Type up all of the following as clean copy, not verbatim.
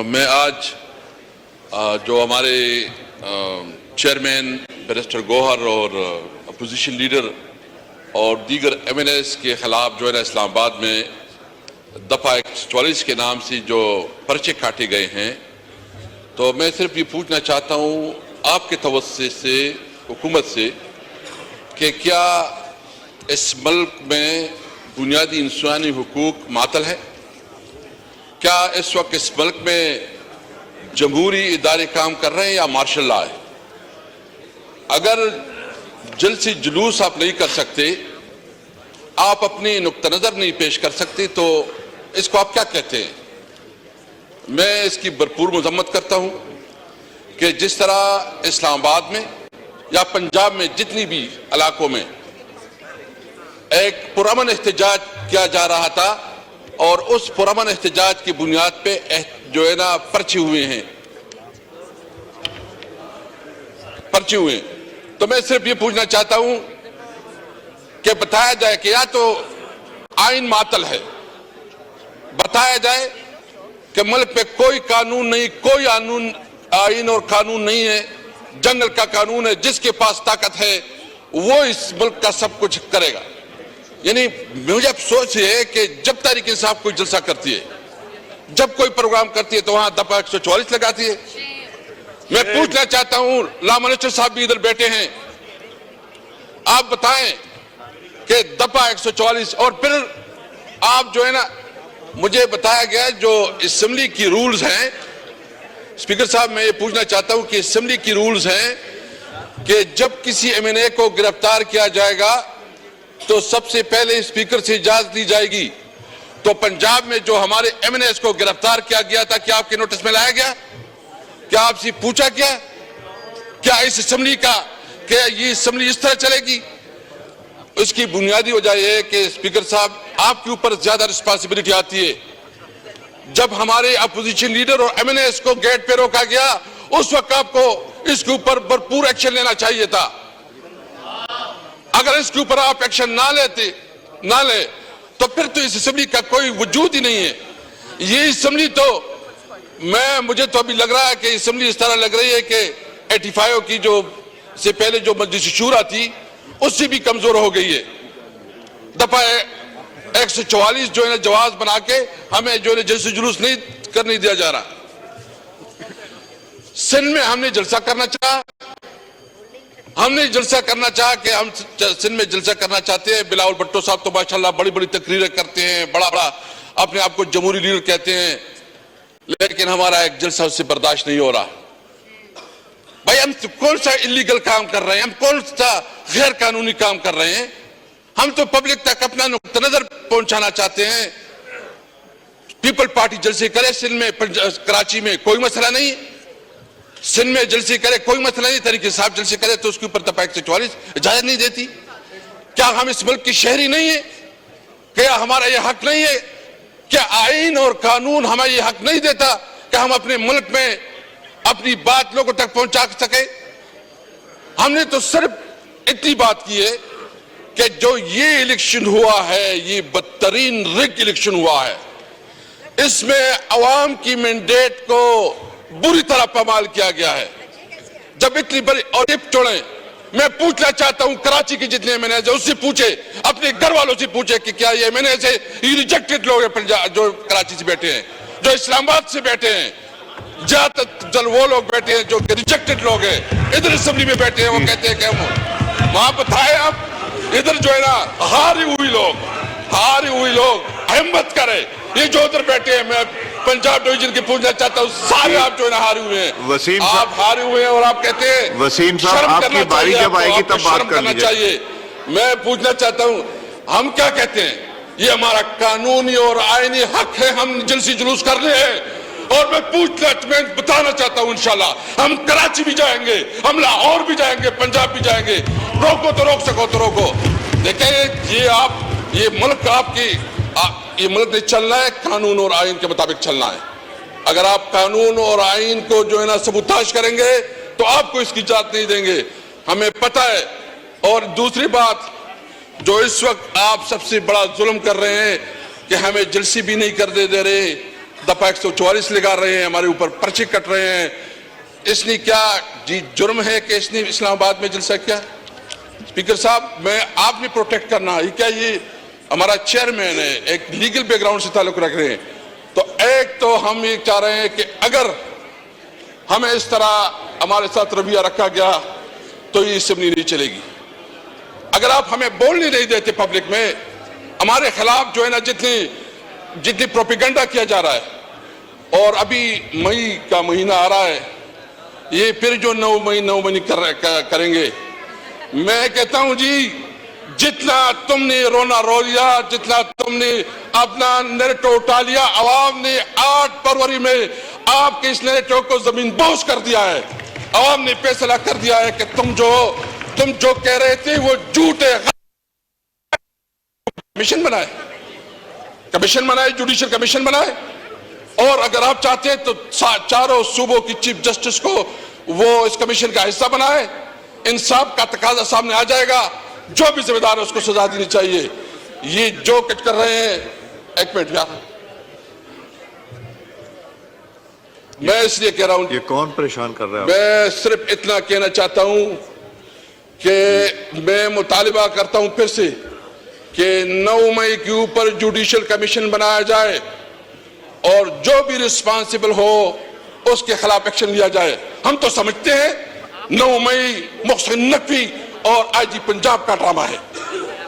میں آج جو ہمارے چیئرمین بیرسٹر گوہر اور اپوزیشن لیڈر اور دیگر ایم این ایز کے خلاف جو ہے نا اسلام آباد میں دفعہ 144 کے نام سے جو پرچے کاٹے گئے ہیں، تو میں صرف یہ پوچھنا چاہتا ہوں آپ کے توسط سے حکومت سے کہ کیا اس ملک میں بنیادی انسانی حقوق معطل ہے؟ کیا اس وقت اس ملک میں جمہوری ادارے کام کر رہے ہیں یا مارشل لا ہے؟ اگر جلسے جلوس آپ نہیں کر سکتے، آپ اپنی نقطہ نظر نہیں پیش کر سکتے، تو اس کو آپ کیا کہتے ہیں؟ میں اس کی بھرپور مذمت کرتا ہوں کہ جس طرح اسلام آباد میں یا پنجاب میں جتنی بھی علاقوں میں ایک پرامن احتجاج کیا جا رہا تھا اور اس پرامن احتجاج کی بنیاد پہ جو ہے نا پرچے ہوئے، تو میں صرف یہ پوچھنا چاہتا ہوں کہ بتایا جائے کہ یا تو آئین معطل ہے، بتایا جائے کہ ملک میں کوئی قانون نہیں، کوئی آئین اور قانون نہیں ہے، جنگل کا قانون ہے، جس کے پاس طاقت ہے وہ اس ملک کا سب کچھ کرے گا۔ یعنی مجھے افسوس یہ ہے کہ جب تحریک انصاف کوئی جلسہ کرتی ہے، جب کوئی پروگرام کرتی ہے تو وہاں دفعہ 144 لگاتی ہے۔ میں پوچھنا چاہتا ہوں، لا منسٹر صاحب بھی ادھر بیٹھے ہیں، آپ بتائیں کہ دفعہ 144 اور پھر آپ جو ہے نا، مجھے بتایا گیا جو اسمبلی کی رولز ہیں، اسپیکر صاحب میں یہ پوچھنا چاہتا ہوں کہ اسمبلی کی رولز ہیں کہ جب کسی ایم این اے کو گرفتار کیا جائے گا تو سب سے پہلے اسپیکر سے اجازت دی جائے گی۔ تو پنجاب میں جو ہمارے ایم این ایز کو گرفتار کیا گیا تھا، کیا آپ کے نوٹس میں لایا گیا؟ کیا آپ سے پوچھا گیا؟ کیا اس اسمبلی کا کہ یہ اسمبلی اس طرح چلے گی؟ اس کی بنیادی وجہ یہ ہے کہ اسپیکر صاحب آپ کے اوپر زیادہ رسپانسبلٹی آتی ہے۔ جب ہمارے اپوزیشن لیڈر اور ایم این ایز کو گیٹ پہ روکا گیا، اس وقت آپ کو اس کے اوپر بھرپور ایکشن لینا چاہیے تھا۔ اگر اس کے اوپر آپ ایکشن نہ لے تو پھر تو اس اسمبلی کا کوئی وجود ہی نہیں ہے۔ یہ اسمبلی تو مجھے تو ابھی لگ رہا ہے کہ اسمبلی اس طرح لگ رہی ہے کہ 85 کی جو سے پہلے جو مجلس شورا تھی اس سے بھی کمزور ہو گئی ہے۔ دفعہ 144 جو ہے نا جواز بنا کے ہمیں جو ہے جلسے جلوس نہیں کرنے دیا جا رہا۔ سندھ میں ہم نے جلسہ کرنا چاہا، کہ ہم سندھ میں جلسہ کرنا چاہتے ہیں۔ بلاول بھٹو صاحب تو ماشاءاللہ بڑی بڑی تقریریں کرتے ہیں، بڑا اپنے آپ کو جمہوری لیڈر کہتے ہیں، لیکن ہمارا ایک جلسہ اس سے برداشت نہیں ہو رہا۔ بھائی ہم کون سا اللیگل کام کر رہے ہیں، ہم کون سا غیر قانونی کام کر رہے ہیں؟ ہم تو پبلک تک اپنا نقطہ نظر پہنچانا چاہتے ہیں۔ پیپل پارٹی جلسے کرے سندھ میں، کراچی میں، کوئی مسئلہ نہیں۔ سندھ میں جلسے کرے، کوئی مسئلہ نہیں۔ تحریک انصاف جلسے کرے تو اس کے اوپر دفعہ 144 اجازت نہیں دیتی۔ کیا ہم اس ملک کے شہری نہیں ہیں؟ کیا ہمارا یہ حق نہیں ہے؟ کیا آئین اور قانون ہمیں یہ حق نہیں دیتا کہ ہم اپنے ملک میں اپنی بات لوگوں تک پہنچا سکیں؟ ہم نے تو صرف اتنی بات کی ہے کہ جو یہ الیکشن ہوا ہے، یہ بدترین رگ الیکشن ہوا ہے، اس میں عوام کی مینڈیٹ کو بری طرح پامال کیا گیا ہے۔ جب اتنی بڑی اور ٹپ چھوڑیں، میں پوچھنا چاہتا ہوں کراچی کے جتنے ایم این ایز ہیں اس سے پوچھے، اپنے گھر والوں سے پوچھے کہ کیا یہ ایم این ایز ہے، یہ ریجیکٹڈ لوگ ہیں جو کراچی سے بیٹھے ہیں، جو اسلام آباد سے بیٹھے ہیں، زیادہ تر وہ لوگ بیٹھے ہیں جو کہ ریجیکٹڈ لوگ ہیں، ادھر اسمبلی میں بیٹھے ہیں، وہ کہتے ہیں کہ ہم وہاں بتائیں آپ ادھر جو ہے نا ہاری ہوئی لوگ ہمت کرے۔ یہ جو ادھر بیٹھے ہیں، میں پنجاب ڈویژن کی پوچھنا چاہتا ہوں، سارے آپ جو ہے نا ہارے ہوئے ہیں، آپ ہارے ہوئے ہیں اور آپ کہتے ہیں وسیم صاحب آپ کی باری جب آئے گی تب بات کرنا چاہیے۔ میں پوچھنا چاہتا ہوں، ہم کیا کہتے ہیں؟ یہ ہمارا قانونی اور آئینی حق ہے، ہم جلسے جلوس کر رہے ہیں، اور میں بتانا چاہتا ہوں انشاءاللہ ہم کراچی بھی جائیں گے، ہم لاہور بھی جائیں گے، پنجاب بھی جائیں گے۔ روکو تو روک سکو تو روکو۔ دیکھیں یہ ملک یہ ملک نے چلنا ہے، قانون اور آئین کے مطابق چلنا ہے۔ اگر آپ قانون اور آئین کو جو ہے نا سبوتاش کریں گے تو آپ کو اس کی اجازت نہیں دیں گے، ہمیں پتہ ہے۔ اور دوسری بات، جو اس وقت آپ سب سے بڑا ظلم کر رہے ہیں کہ ہمیں جلسے بھی نہیں کر دے رہے، دفعہ 144 لگا رہے ہیں، ہمارے اوپر پرچے کٹ رہے ہیں. اس نے کیا جی جرم ہے کہ اس نے اسلام آباد میں جلسہ کیا؟ اسپیکر صاحب، میں آپ نے پروٹیکٹ کرنا، یہ کیا یہ ہمارا چیئرمین ہے، ایک لیگل بیک گراؤنڈ سے تعلق رکھ رہے ہیں. تو ایک تو ہم یہ چاہ رہے ہیں کہ اگر ہمیں اس طرح ہمارے ساتھ رویہ رکھا گیا تو یہ اسمبلی نہیں چلے گی. اگر آپ ہمیں بولنے نہیں دیتے پبلک میں، ہمارے خلاف جو ہے نا جتنی پروپیگنڈا کیا جا رہا ہے، اور ابھی مئی کا مہینہ آ رہا ہے، یہ پھر جو 9 مئی کریں گے. میں کہتا ہوں جی، جتنا تم نے رونا رو لیا، جتنا تم نے اپنا نیریٹو اٹھا لیا، عوام نے 8 فروری میں آپ کے اس نیریٹو کو زمین بوس کر دیا ہے. عوام نے فیصلہ کر دیا ہے کہ تم جو کہہ رہے تھے وہ جھوٹ ہے. کمیشن بنائے، جوڈیشل کمیشن بنائے، اور اگر آپ چاہتے ہیں تو چاروں صوبوں کی چیف جسٹس کو وہ اس کمیشن کا حصہ بنائے. انصاف کا تقاضا سامنے آ جائے گا، جو بھی ذمہ دار ہے اس کو سزا دینی چاہیے. یہ جو کچھ کر رہے ہیں، ایک منٹ یار، میں اس لیے کہہ رہا ہوں، یہ کون پریشان کر رہا ہے؟ میں صرف اتنا کہنا چاہتا ہوں کہ میں مطالبہ کرتا ہوں پھر سے کہ 9 مئی کے اوپر جوڈیشل کمیشن بنایا جائے، اور جو بھی ریسپانسبل ہو اس کے خلاف ایکشن لیا جائے. ہم تو سمجھتے ہیں 9 مئی محسن نقوی اور آئی جی پنجاب کا ڈرامہ ہے.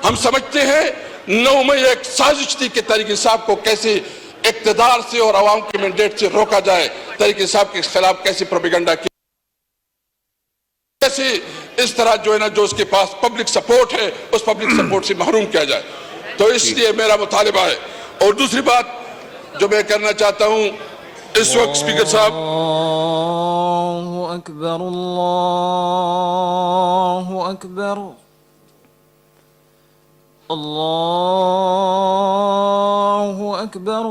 ہم سمجھتے ہیں 9 مئی ایک سازش تھی کہ تحریک انصاف کو کیسے اقتدار سے اور عوام کے مینڈیٹ سے روکا جائے، تحریک انصاف کے خلاف کیسے پروپیگنڈا کی، کیسے اس طرح جو ہے نا جو اس کے پاس پبلک سپورٹ ہے اس پبلک سپورٹ سے محروم کیا جائے. تو اس لیے میرا مطالبہ ہے. اور دوسری بات جو میں کرنا چاہتا ہوں اس وقت، اسپیکر صاحب، اللہ اکبر، اللہ اکبر، اللہ اکبر،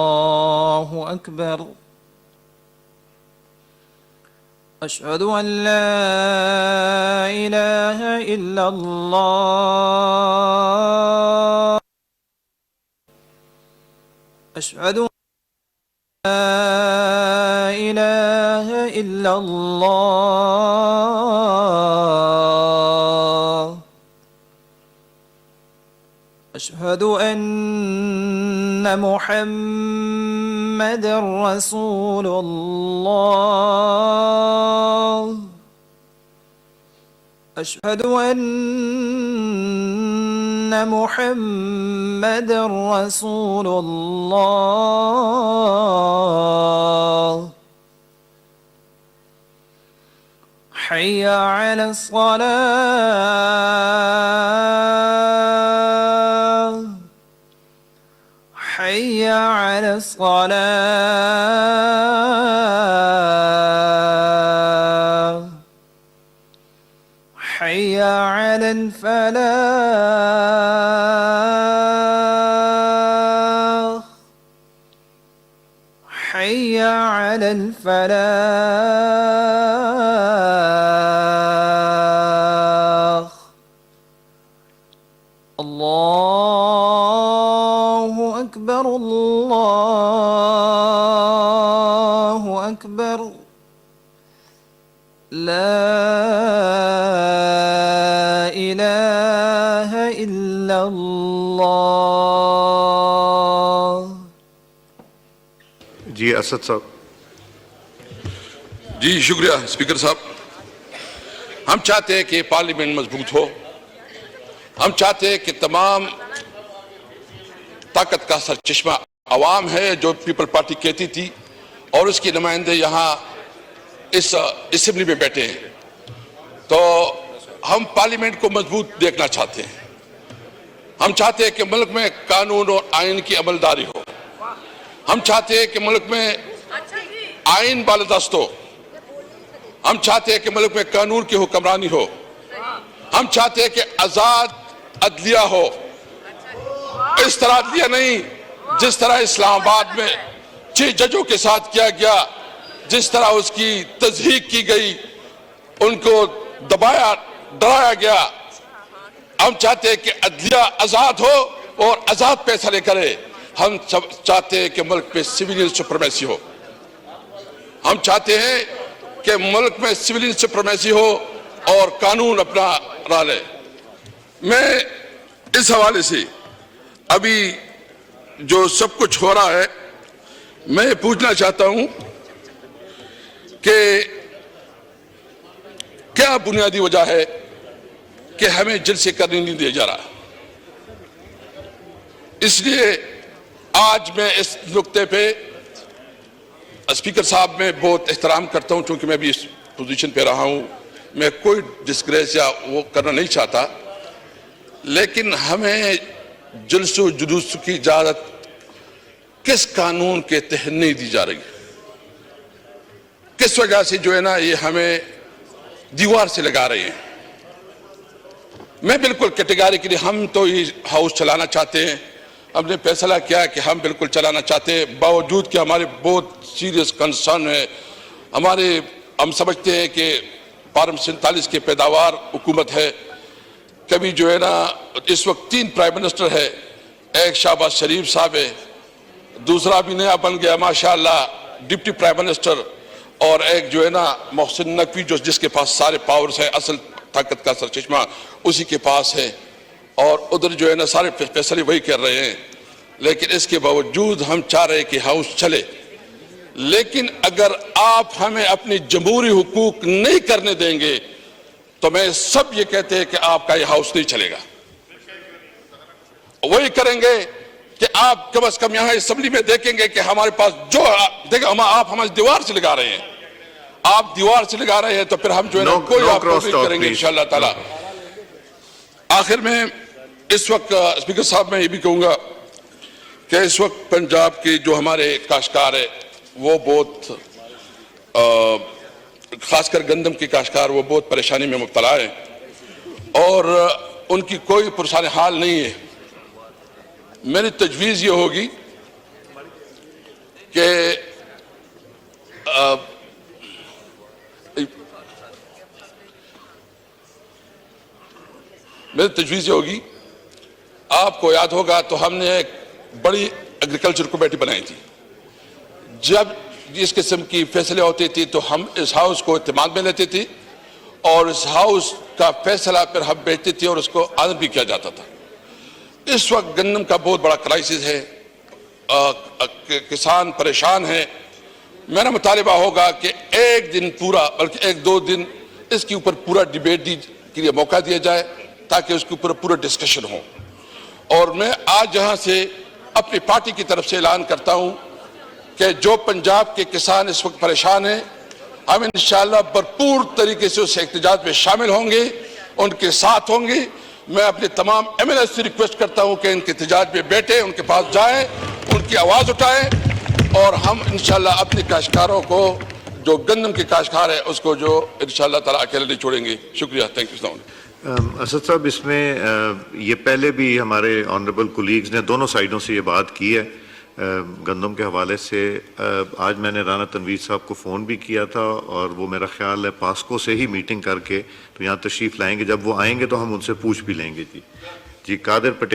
اللہ اکبر. اشہد ان لا الہ الا اللہ، اشہد ان لا الہ الا اللہ، اشہد ان محمد رسول اللہ، اشہد ان محمد رسول اللہ. حی علی الصلاة، حی علی الصلاة، حی علی الفلاح، حی علی الفلاح. اللہ اکبر، اللہ اکبر، لا الہ الا اللہ. جی اسد صاحب. جی شکریہ اسپیکر صاحب. ہم چاہتے ہیں کہ پارلیمنٹ مضبوط ہو. ہم چاہتے ہیں کہ تمام طاقت کا سرچشمہ عوام ہے، جو پیپل پارٹی کہتی تھی، اور اس کے نمائندے یہاں اس اسمبلی میں بیٹھے ہیں. تو ہم پارلیمنٹ کو مضبوط دیکھنا چاہتے ہیں. ہم چاہتے ہیں کہ ملک میں قانون اور آئین کی عملداری ہو. ہم چاہتے ہیں کہ ملک میں آئین بالادست ہو. ہم چاہتے ہیں کہ ملک میں قانون کی حکمرانی ہو. ہم چاہتے ہیں کہ آزاد عدلیہ ہو. اس طرح عدلیہ نہیں جس طرح اسلام آباد میں 6 ججوں کے ساتھ کیا گیا، جس طرح اس کی تضحیق کی گئی، ان کو دبایا ڈرایا گیا. ہم چاہتے ہیں کہ عدلیہ آزاد ہو اور آزاد فیصلے کرے. ہم چاہتے ہیں کہ ملک میں سویلین سپریمیسی ہو. ہم چاہتے ہیں کہ ملک میں سویلین سپریمیسی ہو اور قانون اپنا راہ لے. میں اس حوالے سے ابھی جو سب کچھ ہو رہا ہے میں یہ پوچھنا چاہتا ہوں کہ کیا بنیادی وجہ ہے کہ ہمیں جلسے کرنے نہیں دیا جا رہا. اس لیے آج میں اس نقطے پہ اسپیکر صاحب میں بہت احترام کرتا ہوں چونکہ میں بھی اس پوزیشن پہ رہا ہوں. میں کوئی ڈسکریس یا وہ کرنا نہیں چاہتا لیکن ہمیں جلسہ و جلوس کی اجازت کس قانون کے تحت نہیں دی جا رہی ہے. کس وجہ سے جو ہے نا یہ ہمیں دیوار سے لگا رہے ہیں. میں بالکل کیٹیگریکلی ہم تو یہ ہاؤس چلانا چاہتے ہیں. ہم نے فیصلہ کیا کہ ہم بالکل چلانا چاہتے ہیں باوجود کہ ہمارے بہت سیریس کنسرن ہے. ہم سمجھتے ہیں کہ پارلیمنٹ 47 کی پیداوار حکومت ہے. کبھی جو ہے نا اس وقت 3 پرائم منسٹر ہے. ایک شہباز شریف صاحب ہے, دوسرا بھی نیا بن گیا ماشاءاللہ ڈپٹی پرائم منسٹر, اور ایک جو ہے نا محسن نقوی جس کے پاس سارے پاورز ہیں, اصل طاقت کا سرچشمہ اسی کے پاس ہے, اور ادھر جو ہے نا سارے فیصلے وہی کر رہے ہیں. لیکن اس کے باوجود ہم چاہ رہے ہیں کہ ہاؤس چلے. لیکن اگر آپ ہمیں اپنی جمہوری حقوق نہیں کرنے دیں گے تو میں سب یہ کہتے ہیں کہ آپ کا یہ ہاؤس نہیں چلے گا. وہی کریں گے کہ آپ کم از کم یہاں اسمبلی میں دیکھیں گے کہ ہمارے پاس جو دیکھیں آپ ہماری دیوار سے لگا رہے ہیں. آپ دیوار سے لگا رہے ہیں تو پھر ہم جو ہے نا کوئی آپ کو نہیں کریں گے انشاءاللہ تعالی. آخر میں اس وقت اسپیکر صاحب میں یہ بھی کہوں گا کہ اس وقت پنجاب کے جو ہمارے کاشتکار ہے وہ بہت خاص کر گندم کے کاشتکار وہ بہت پریشانی میں مبتلا ہیں اور ان کی کوئی پرسان حال نہیں ہے. میری تجویز یہ ہوگی کہ آپ کو یاد ہوگا تو ہم نے ایک بڑی ایگریکلچر کمیٹی بنائی تھی. جب اس قسم کی فیصلے ہوتے تھے تو ہم اس ہاؤس کو اعتماد میں لیتے تھے اور اس ہاؤس کا فیصلہ پھر ہم بیچتے تھے اور اس کو عزم بھی کیا جاتا تھا. اس وقت گندم کا بہت بڑا کرائسس ہے, کسان پریشان ہیں. میرا مطالبہ ہوگا کہ ایک دن پورا بلکہ 1-2 دن اس کے اوپر پورا ڈیبیٹ کے لیے موقع دیا جائے تاکہ اس کے اوپر پورا ڈسکشن ہو. اور میں آج یہاں سے اپنی پارٹی کی طرف سے اعلان کرتا ہوں کہ جو پنجاب کے کسان اس وقت پریشان ہیں ہم انشاءاللہ بھرپور طریقے سے اس احتجاج میں شامل ہوں گے, ان کے ساتھ ہوں گے. میں اپنے تمام ایم ایل اے سے ریکویسٹ کرتا ہوں کہ ان کے احتجاج میں بیٹھیں, ان کے پاس جائیں, ان کی آواز اٹھائیں اور ہم انشاءاللہ اپنے کاشتکاروں کو جو گندم کے کاشتکار ہے اس کو جو انشاءاللہ تعالیٰ اکیلے نہیں چھوڑیں گے. شکریہ. Thank you. السلام علیکم. اسد صاحب, اس میں یہ پہلے بھی ہمارے آنریبل کولیگز نے دونوں سائیڈوں سے یہ بات کی ہے گندم کے حوالے سے. آج میں نے رانا تنویر صاحب کو فون بھی کیا تھا اور وہ میرا خیال ہے پاسکو سے ہی میٹنگ کر کے تو یہاں تشریف لائیں گے. جب وہ آئیں گے تو ہم ان سے پوچھ بھی لیں گے. جی قادر پٹیل.